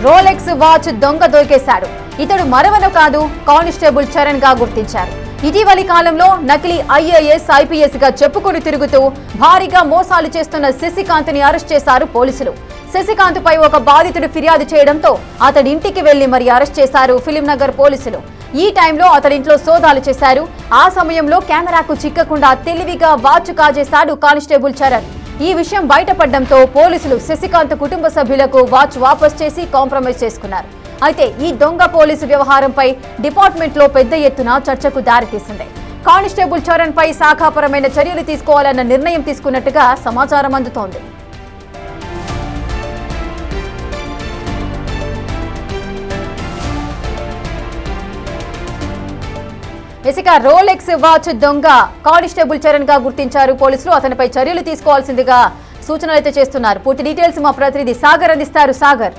Rolex watch దొంగ దొరికేశాడు. ఇతడు మరెవరో కాదు, కానిస్టేబుల్ చరణ్ గా గుర్తించారు. ఇటీవలి కాలంలో నకిలీ IAS, IPS గా చెప్పుకుని తిరుగుతూ భారీగా మోసాలు చేస్తున్న శశికాంత్ ని అరెస్ట్ చేశారు పోలీసులు. శశికాంత్ పై ఒక బాధితుడు ఫిర్యాదు చేయడంతో అతడి ఇంటికి వెళ్లి మరి అరెస్ట్ చేశారు ఫిలింనగర్ పోలీసులు. ఈ టైంలో అతడి ఇంట్లో సోదాలు చేశారు. ఆ సమయంలో కెమెరాకు చిక్కకుండా తెలివిగా వాచ్ కాజేశాడు కానిస్టేబుల్ చరణ్. ఈ విషయం బయటపడడంతో పోలీసులు శశికాంత్ కుటుంబ సభ్యులకు వాచ్ వాపస్ చేసి కాంప్రమైజ్ చేసుకున్నారు. అయితే ఈ దొంగ పోలీసు వ్యవహారంపై డిపార్ట్మెంట్ లో పెద్ద ఎత్తున చర్చకు దారితీసింది. కానిస్టేబుల్ చరణ్ పై శాఖాపరమైన చర్యలు తీసుకోవాలన్న నిర్ణయం తీసుకున్నట్టుగా సమాచారం అందుతోంది. ఇసుక రోలెక్స్ వాచ్ దొంగ కానిస్టేబుల్ చరణ్ గా గుర్తించారు పోలీసులు. అతనిపై చర్యలు తీసుకోవాల్సిందిగా సూచనలు అయితే చేస్తున్నారు. పూర్తి డీటెయిల్స్ మా ప్రతినిధి సాగర్ అందిస్తారు. సాగర్,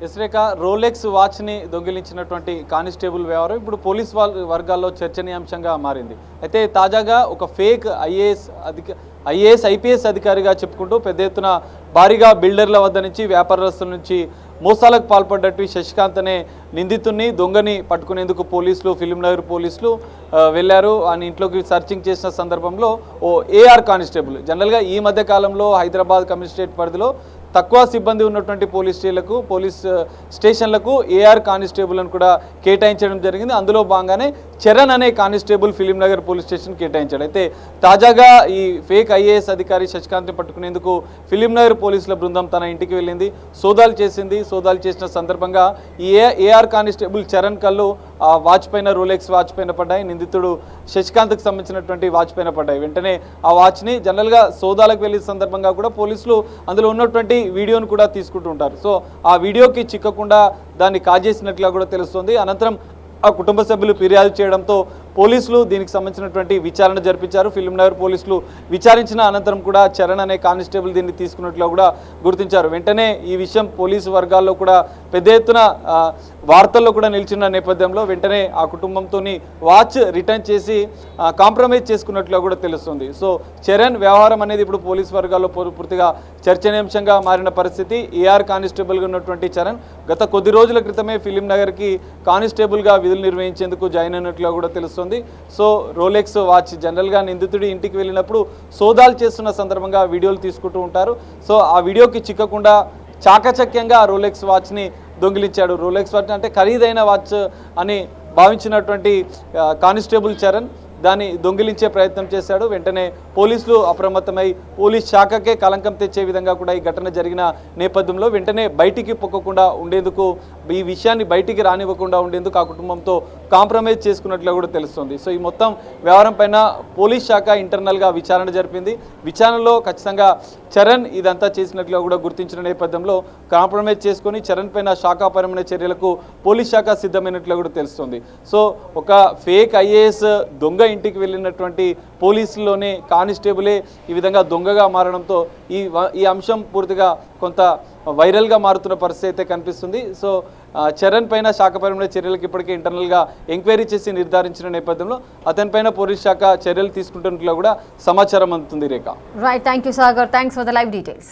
ఇస్రేక రోలెక్స్ వాచ్ని దొంగిలించినటువంటి కానిస్టేబుల్ వ్యవహారం ఇప్పుడు పోలీస్ వర్గాల్లో చర్చనీయాంశంగా మారింది. అయితే తాజాగా ఒక ఫేక్ IAS IPS అధికారిగా చెప్పుకుంటూ పెద్ద ఎత్తున భారీగా బిల్డర్ల వద్ద నుంచి వ్యాపారస్తుల నుంచి మోసాలకు పాల్పడ్డట్టు శశికాంత్ అనే నిందితుడిని దొంగని పట్టుకునేందుకు పోలీసులు ఫిలింనగర్ పోలీసులు వెళ్ళారు. ఆయన ఇంట్లోకి సర్చింగ్ చేసిన సందర్భంలో ఓ AR కానిస్టేబుల్, జనరల్గా ఈ మధ్య కాలంలో హైదరాబాద్ కమిషనరేట్ పరిధిలో తక్కువ సిబ్బంది ఉన్నటువంటి పోలీస్ స్టేషన్లకు AR కానిస్టేబుల్ అని కూడా కేటాయించడం జరిగింది. అందులో భాగంగానే చరణ్ అనే కానిస్టేబుల్ ఫిలింనగర్ పోలీస్ స్టేషన్ కేటాయించాడు. అయితే తాజాగా ఈ ఫేక్ IAS అధికారి శశికాంత్ని పట్టుకునేందుకు ఫిలింనగర్ పోలీసుల బృందం తన ఇంటికి వెళ్ళింది, సోదాలు చేసింది. సోదాలు చేసిన సందర్భంగా ఈ AR కానిస్టేబుల్ చరణ్ కళ్ళు ఆ వాచ్ పైన, రోలెక్స్ వాచ్ పైన పడ్డాయి. నిందితుడు శశికాంత్కి సంబంధించినటువంటి వాచ్ పైన పడ్డాయి. వెంటనే ఆ వాచ్ని జనరల్గా సోదాలకు వెళ్ళిన సందర్భంగా కూడా పోలీసులు అందులో ఉన్నటువంటి వీడియోను కూడా తీసుకుంటూ ఉంటారు. సో ఆ వీడియోకి చిక్కకుండా దాన్ని కాజేసినట్లుగా కూడా తెలుస్తుంది. అనంతరం ఆ కుటుంబ సభ్యులు ఫిర్యాదు చేయడంతో పోలీసులు దీనికి సంబంధించినటువంటి విచారణ జరిపించారు. ఫిలింనగర్ పోలీసులు విచారించిన అనంతరం కూడా చరణ్ అనే కానిస్టేబుల్ దీన్ని తీసుకున్నట్లుగా కూడా గుర్తించారు. వెంటనే ఈ విషయం పోలీసు వర్గాల్లో కూడా పెద్ద ఎత్తున వార్తల్లో కూడా నిలిచిన నేపథ్యంలో వెంటనే ఆ కుటుంబంతో వాచ్ రిటర్న్ చేసి కాంప్రమైజ్ చేసుకున్నట్లుగా కూడా తెలుస్తుంది. సో చరణ్ వ్యవహారం అనేది ఇప్పుడు పోలీసు వర్గాల్లో పూర్తిగా చర్చనీయాంశంగా మారిన పరిస్థితి. AR కానిస్టేబుల్గా ఉన్నటువంటి చరణ్ గత కొద్ది రోజుల క్రితమే ఫిలింనగర్కి కానిస్టేబుల్గా విధులు నిర్వహించేందుకు జాయిన్ అయినట్లుగా కూడా తెలుస్తుంది. సో రోలెక్స్ వాచ్ జనరల్గా నిందితుడి ఇంటికి వెళ్ళినప్పుడు సోదాలు చేస్తున్న సందర్భంగా వీడియోలు తీసుకుంటూ ఉంటారు. సో ఆ వీడియోకి చిక్కకుండా చాకచక్యంగా రోలెక్స్ వాచ్ని దొంగిలించాడు. రోలెక్స్ వాచ్ అంటే ఖరీదైన వాచ్ అని భావించినటువంటి కానిస్టేబుల్ చరణ్ దాన్ని దొంగిలించే ప్రయత్నం చేశాడు. వెంటనే పోలీసులు అప్రమత్తమై పోలీస్ శాఖకే కలంకం తెచ్చే విధంగా కూడా ఈ ఘటన జరిగిన నేపథ్యంలో వెంటనే బయటికి పొక్కకుండా ఉండేందుకు, ఈ విషయాన్ని బయటికి రానివ్వకుండా ఉండేందుకు ఆ కుటుంబంతో కాంప్రమైజ్ చేసుకున్నట్లు కూడా తెలుస్తుంది. సో ఈ మొత్తం వ్యవహారం పైన పోలీస్ శాఖ ఇంటర్నల్గా విచారణ జరిపింది. విచారణలో ఖచ్చితంగా చరణ్ ఇదంతా చేసినట్లుగా కూడా గుర్తించిన నేపథ్యంలో కాంప్రమైజ్ చేసుకొని చరణ్ పైన శాఖాపరమైన చర్యలకు పోలీస్ శాఖ సిద్ధమైనట్లు కూడా తెలుస్తుంది. సో ఒక ఫేక్ IAS దొంగ ఇంటికి వెళ్ళినటువంటి పోలీసుల్లోనే కానిస్టేబులే ఈ విధంగా దొంగగా మారడంతో ఈ అంశం పూర్తిగా కొంత వైరల్గా మారుతున్న పరిస్థితి అయితే కనిపిస్తుంది. సో చరణ్ పైన శాఖపరమైన చర్యలకు ఇప్పటికే ఇంటర్నల్గా ఎంక్వైరీ చేసి నిర్ధారించిన నేపథ్యంలో అతనిపైన పోలీస్ శాఖ చర్యలు తీసుకుంటున్నట్లు కూడా సమాచారం అందుతుంది. Rekha, right, thank you Sagar, thanks for the live details.